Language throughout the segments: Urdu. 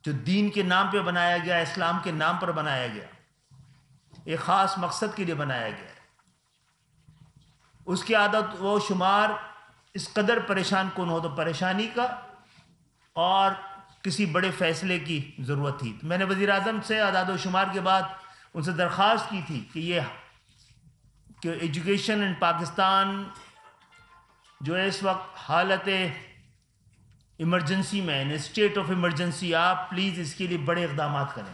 جو دین کے نام پہ بنایا گیا، اسلام کے نام پر بنایا گیا، ایک خاص مقصد کے لیے بنایا گیا، اس کی عادت و شمار اس قدر پریشان کن ہو تو پریشانی کا اور کسی بڑے فیصلے کی ضرورت تھی. تو میں نے وزیر اعظم سے اعداد و شمار کے بعد ان سے درخواست کی تھی کہ ایجوکیشن ان پاکستان جو ہے اس وقت حالت ایمرجنسی میں، ان اسٹیٹ آف ایمرجنسی، آپ پلیز اس کے لیے بڑے اقدامات کریں.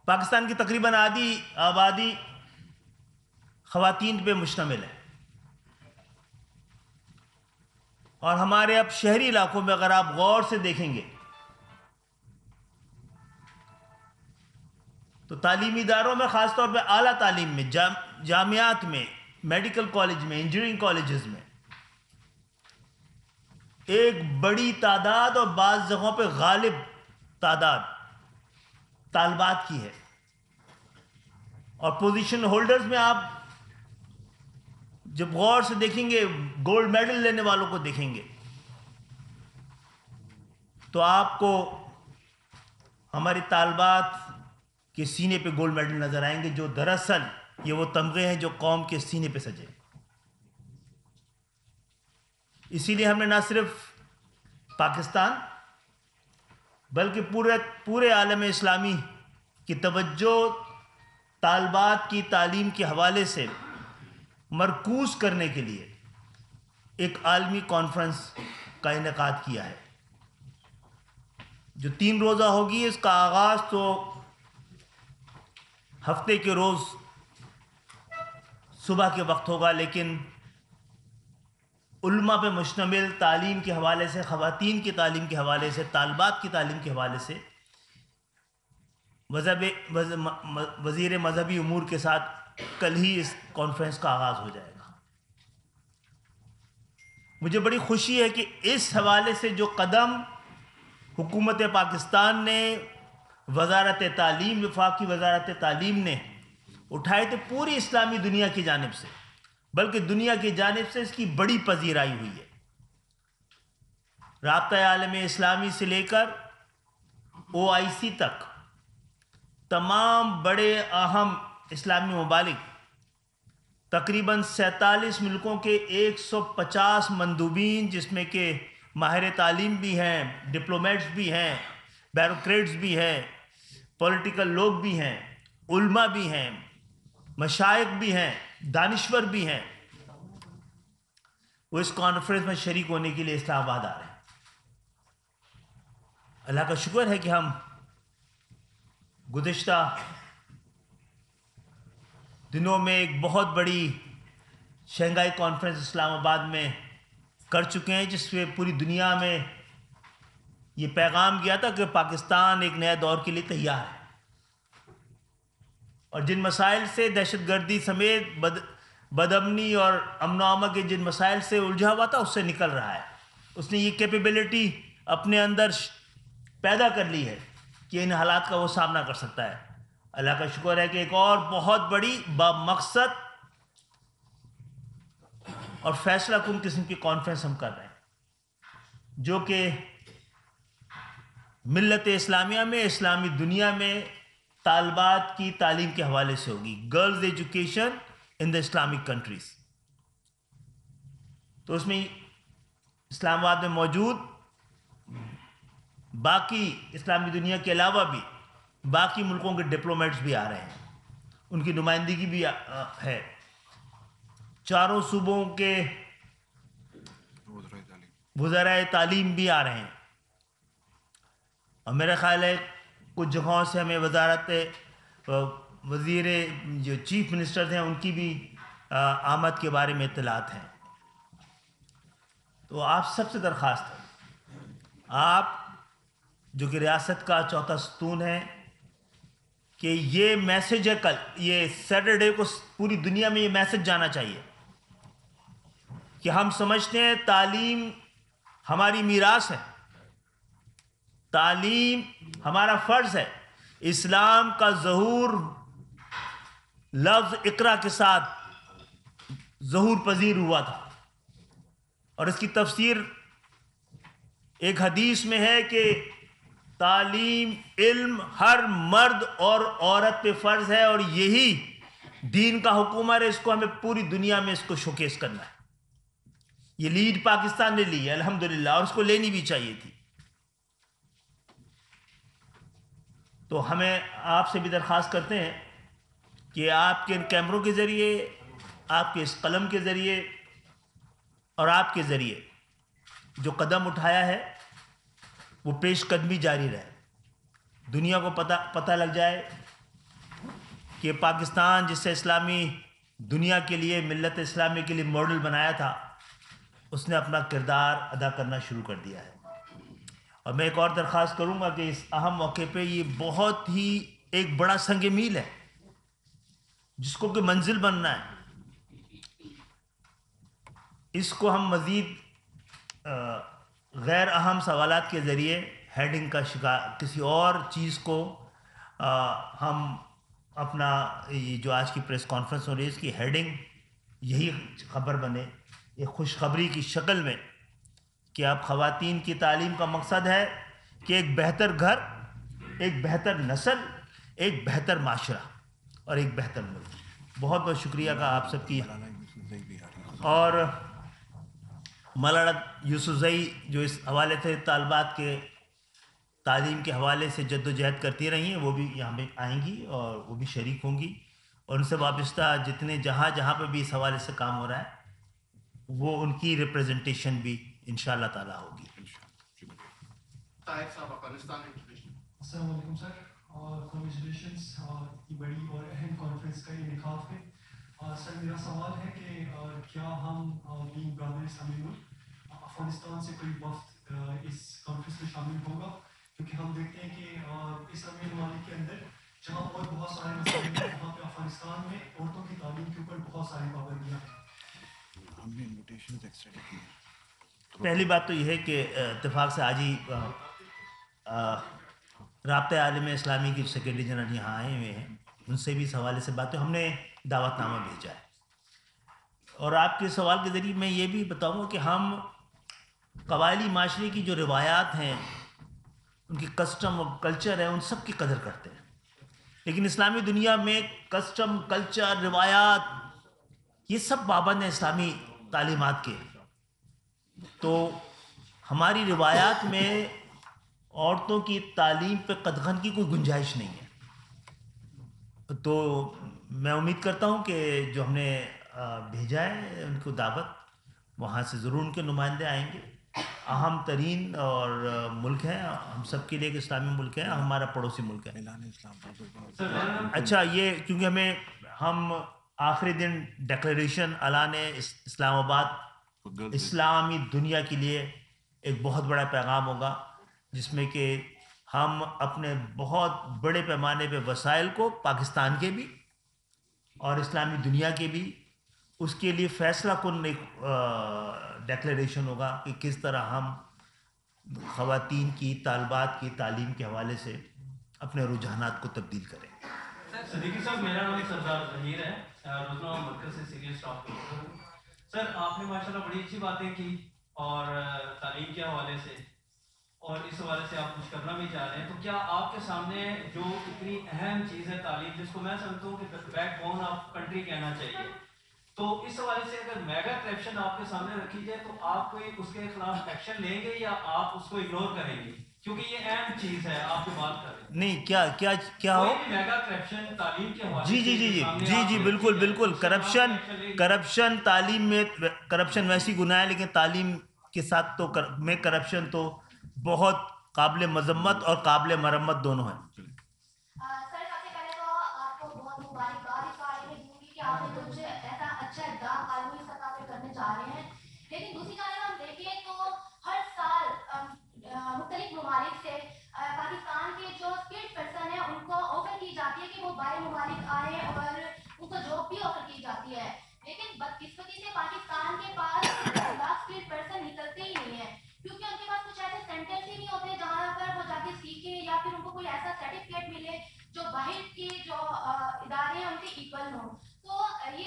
پاکستان کی تقریباً آدھی آبادی خواتین پہ مشتمل ہے، اور ہمارے اب شہری علاقوں میں اگر آپ غور سے دیکھیں گے تو تعلیمی اداروں میں، خاص طور پہ اعلیٰ تعلیم میں، جامعات میں، میڈیکل کالج میں، انجینئرنگ کالجز میں ایک بڑی تعداد اور بعض جگہوں پہ غالب تعداد طالبات کی ہے. اور پوزیشن ہولڈرز میں آپ جب غور سے دیکھیں گے، گولڈ میڈل لینے والوں کو دیکھیں گے تو آپ کو ہماری طالبات کے سینے پہ گولڈ میڈل نظر آئیں گے، جو دراصل یہ وہ تمغے ہیں جو قوم کے سینے پہ سجے. اسی لیے ہم نے نہ صرف پاکستان بلکہ پورے عالم اسلامی کی توجہ طالبات کی تعلیم کے حوالے سے مرکوز کرنے کے لیے ایک عالمی کانفرنس کا انعقاد کیا ہے، جو 3 روزہ ہوگی. اس کا آغاز تو ہفتے کے روز صبح کے وقت ہوگا، لیکن علماء پہ مشتمل تعلیم کے حوالے سے، خواتین کی تعلیم کے حوالے سے، طالبات کی تعلیم کے حوالے سے وزیر مذہبی امور کے ساتھ کل ہی اس کانفرنس کا آغاز ہو جائے گا. مجھے بڑی خوشی ہے کہ اس حوالے سے جو قدم حکومت پاکستان نے، وزارت تعلیم، وفاقی وزارت تعلیم نے اٹھائے تھے پوری اسلامی دنیا کی جانب سے، بلکہ دنیا کی جانب سے اس کی بڑی پذیرائی ہوئی ہے. رابطہ عالم اسلامی سے لے کر OIC تک تمام بڑے اہم اسلامی ممالک، تقریباً 47 ملکوں کے 150 مندوبین، جس میں کہ ماہر تعلیم بھی ہیں، ڈپلومیٹس بھی ہیں، بیوروکریٹس بھی ہیں، پولیٹیکل لوگ بھی ہیں، علماء بھی ہیں، مشائخ بھی ہیں، دانشور بھی ہیں، وہ اس کانفرنس میں شریک ہونے کے لیے اسلام آباد آ رہے ہیں. اللہ کا شکر ہے کہ ہم گزشتہ دنوں میں ایک بہت بڑی شنگھائی کانفرنس اسلام آباد میں کر چکے ہیں، جس سے پوری دنیا میں یہ پیغام گیا تھا کہ پاکستان ایک نئے دور کے لیے تیار ہے، اور جن مسائل سے دہشت گردی سمیت بد امنی اور امن و امان کے جن مسائل سے الجھا ہوا تھا، اس سے نکل رہا ہے. اس نے یہ کیپیبلٹی اپنے اندر پیدا کر لی ہے کہ ان حالات کا وہ سامنا کر سکتا ہے. اللہ کا شکر ہے کہ ایک اور بہت بڑی بامقصد اور فیصلہ کن قسم کی کانفرنس ہم کر رہے ہیں، جو کہ ملت اسلامیہ میں، اسلامی دنیا میں طالبات کی تعلیم کے حوالے سے ہوگی. Girls education in the Islamic countries. تو اس میں اسلام آباد میں موجود باقی اسلامی دنیا کے علاوہ بھی باقی ملکوں کے ڈپلومیٹس بھی آ رہے ہیں، ان کی نمائندگی بھی ہے. چاروں صوبوں کے وزرائے تعلیم بھی آ رہے ہیں، اور میرا خیال ہے کچھ جگہوں سے ہمیں وزیر جو چیف منسٹرز ہیں ان کی بھی آمد کے بارے میں اطلاعات ہیں. تو آپ سب سے درخواست ہے، آپ جو کہ ریاست کا چوتھا ستون ہے، کہ یہ میسج ہے، کل یہ سیٹرڈے کو پوری دنیا میں یہ میسج جانا چاہیے کہ ہم سمجھتے ہیں تعلیم ہماری میراث ہے، تعلیم ہمارا فرض ہے. اسلام کا ظہور لفظ اقرا کے ساتھ ظہور پذیر ہوا تھا، اور اس کی تفسیر ایک حدیث میں ہے کہ تعلیم علم ہر مرد اور عورت پہ فرض ہے، اور یہی دین کا حکم ہے، اس کو ہمیں پوری دنیا میں اس کو شوکیس کرنا ہے. یہ لیڈ پاکستان نے لی ہے الحمدللہ، اور اس کو لینی بھی چاہیے تھی. تو ہمیں آپ سے بھی درخواست کرتے ہیں کہ آپ کے ان کیمروں کے ذریعے، آپ کے اس قلم کے ذریعے اور آپ کے ذریعے جو قدم اٹھایا ہے وہ پیش قدمی جاری رہے. دنیا کو پتہ لگ جائے کہ پاکستان جس سے اسلامی دنیا کے لیے، ملت اسلامی کے لیے ماڈل بنایا تھا، اس نے اپنا کردار ادا کرنا شروع کر دیا ہے. اور میں ایک اور درخواست کروں گا کہ اس اہم موقع پہ یہ بہت ہی ایک بڑا سنگ میل ہے جس کو کہ منزل بننا ہے. اس کو ہم مزید غیر اہم سوالات کے ذریعے ہیڈنگ کا شکار، کسی اور چیز کو ہم اپنا یہ جو آج کی پریس کانفرنس ہو رہی ہے اس کی ہیڈنگ یہی خبر بنے، ایک خوشخبری کی شکل میں، کہ اب خواتین کی تعلیم کا مقصد ہے کہ ایک بہتر گھر، ایک بہتر نسل، ایک بہتر معاشرہ اور ایک بہتر ملک. بہت بہت شکریہ کا آپ سب کی. اور مولانا یوسفزئی جو اس حوالے سے طالبات کے تعلیم کے حوالے سے جد و جہد کرتی رہی ہیں، وہ بھی یہاں پہ آئیں گی اور وہ بھی شریک ہوں گی، اور ان سے وابستہ جتنے جہاں پہ بھی اس حوالے سے کام ہو رہا ہے وہ ان کی ریپریزنٹیشن بھی انشاءاللہ تعالیٰ ہوگی. السلام علیکم سر، اور کانگریچولیشنس اتنی بڑی اور اہم کانفرنس کا انعقاد ہے. سر میرا سوال ہے کہ کیا ہم بینگ برادر اسلامی ملک افغانستان سے کوئی وفد اس کانفرنس میں شامل ہوگا؟ کیونکہ ہم دیکھتے ہیں کہ اسلامی ممالک کے اندر جہاں اور بہت سارے مسائل ہیں، وہاں پہ افغانستان میں عورتوں کی تعلیم کے اوپر بہت ساری پابندیاں ہیں. ہم نے انویٹیشن ایکسٹینڈ کی. پہلی بات تو یہ ہے کہ اتفاق سے آج ہی رابطہ عالم اسلامی کی سیکرٹری جنرل یہاں آئے ہوئے ہیں، ان سے بھی اس حوالے سے بات ہے، ہم نے دعوت نامہ بھیجا ہے. اور آپ کے سوال کے ذریعے میں یہ بھی بتاؤں گا کہ ہم قبائلی معاشرے کی جو روایات ہیں، ان کی کسٹم اور کلچر ہے، ان سب کی قدر کرتے ہیں. لیکن اسلامی دنیا میں کسٹم، کلچر، روایات یہ سب پابند ہیں اسلامی تعلیمات کے. تو ہماری روایات میں عورتوں کی تعلیم پہ قدغن کی کوئی گنجائش نہیں ہے. تو میں امید کرتا ہوں کہ جو ہم نے بھیجا ہے ان کو دعوت، وہاں سے ضرور ان کے نمائندے آئیں گے. اہم ترین اور ملک ہے ہم سب کے لیے، ایک اسلامی ملک ہے، ہمارا پڑوسی ملک ہے. اچھا، یہ کیونکہ ہم آخری دن ڈکلیریشن اعلان اسلام آباد اسلامی دنیا کے لیے ایک بہت بڑا پیغام ہوگا، جس میں کہ ہم اپنے بہت بڑے پیمانے پہ وسائل کو، پاکستان کے بھی اور اسلامی دنیا کے بھی، اس کے لیے فیصلہ کن ایک ڈیکلیریشن ہوگا کہ کس طرح ہم خواتین کی، طالبات کی تعلیم کے حوالے سے اپنے رجحانات کو تبدیل کریں. صدیقی صاحب، میرا نام سردار ظہیر ہے، روزنامہ مرکز سے سیریل اسٹاف. سر آپ نے ماشاءاللہ بڑی اچھی باتیں کی اور تعلیم کے حوالے سے، اور اس حوالے سے آپ کچھ کرنا بھی چاہ رہے ہیں. تو کیا آپ کے سامنے جو اتنی اہم چیز ہے تعلیم، جس کو میں سمجھتا ہوں کہ بیک بون آف کنٹری کہنا چاہیے، تو اس حوالے سے اگر میگا کرپشن آپ کے سامنے رکھی جائے تو آپ کوئی اس کے خلاف ایکشن لیں گے یا آپ اس کو اگنور کریں گے؟ کیونکہ یہ اہم چیز ہے، آپ جو بات کر رہے ہیں. نہیں، کیا ہو؟ میگا کرپشن تعلیم کے حوالے جی سے جی جی جی جی بالکل. کرپشن تعلیم میں کرپشن ویسی گناہ ہے، لیکن تعلیم کے ساتھ تو میں کرپشن تو بہت قابل مذمت اور قابل مرمت دونوں ہیں. سر سب سے پہلے تو آپ کو بہت مبارکباد اس بارے میں دوں گی کہ آپ نے کچھ ایسا اچھا اقدام عالمی سطح پہ کرنے جا رہے ہیں. لیکن دوسری جانب ہم دیکھیں تو ہر سال مختلف ممالک سے پاکستان کے جو اسکلڈ پرسن ہیں ان کو آفر کی جاتی ہے کہ وہ باہر ممالک آئیں اور ان کو جاب بھی آفر کی جاتی ہے. لیکن بدقسمتی سے پاکستان کے پاس اسکلڈ پرسن نکلتے ہی نہیں ہیں، کیونکہ ان کے پاس کچھ ایسے سینٹرز ہی نہیں ہوتے جہاں پر وہ جا کے سیکھے یا پھر ان کو کوئی ایسا سرٹیفکیٹ ملے جو باہر کے جو ادارے ہیں ان کے ایکول ہوں. تو یہ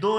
2